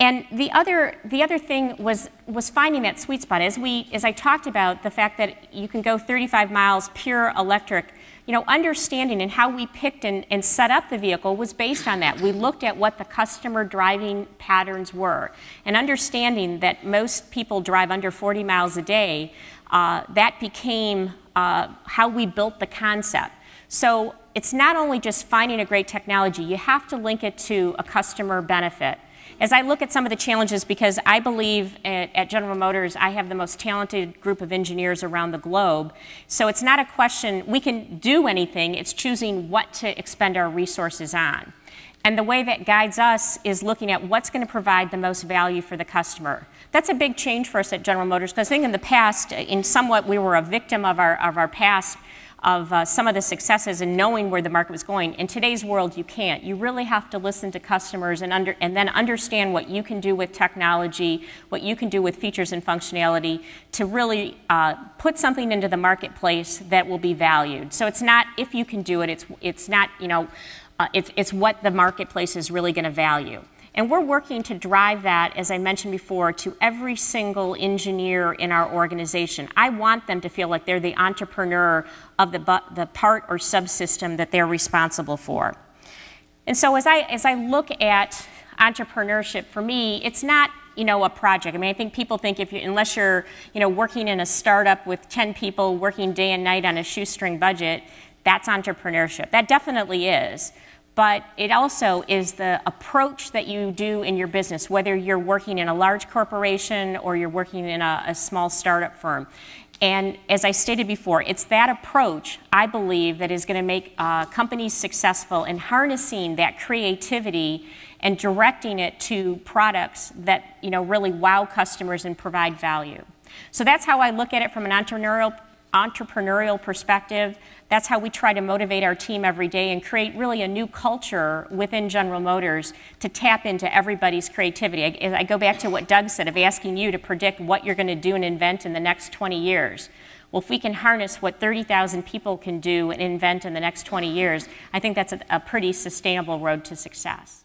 And the other thing was finding that sweet spot. As I talked about, the fact that you can go 35 miles pure electric, understanding and how we picked and set up the vehicle was based on that. We looked at what the customer driving patterns were, and understanding that most people drive under 40 miles a day, that became how we built the concept. So it's not only just finding a great technology, you have to link it to a customer benefit. As I look at some of the challenges, because I believe at General Motors, I have the most talented group of engineers around the globe. So it's not a question, we can do anything, it's choosing what to expend our resources on. And the way that guides us is looking at what's going to provide the most value for the customer. That's a big change for us at General Motors, because I think in the past, in somewhat, we were a victim of our past, of some of the successes and knowing where the market was going. In today's world, you can't. You really have to listen to customers and then understand what you can do with technology, what you can do with features and functionality to really put something into the marketplace that will be valued. So it's not if you can do it, it's not, it's what the marketplace is really going to value. And we're working to drive that, as I mentioned before, to every single engineer in our organization. I want them to feel like they're the entrepreneur of the part or subsystem that they're responsible for. And so as I look at entrepreneurship, for me, it's not a project. I mean, I think people think unless you're working in a startup with 10 people working day and night on a shoestring budget, that's entrepreneurship. That definitely is. But it also is the approach that you do in your business, whether you're working in a large corporation or you're working in a small startup firm. And as I stated before, it's that approach, I believe, that is going to make companies successful in harnessing that creativity and directing it to products that really wow customers and provide value. So that's how I look at it from an entrepreneurial perspective. That's how we try to motivate our team every day and create really a new culture within General Motors to tap into everybody's creativity. I go back to what Doug said of asking you to predict what you're going to do and invent in the next 20 years. Well, if we can harness what 30,000 people can do and invent in the next 20 years, I think that's a pretty sustainable road to success.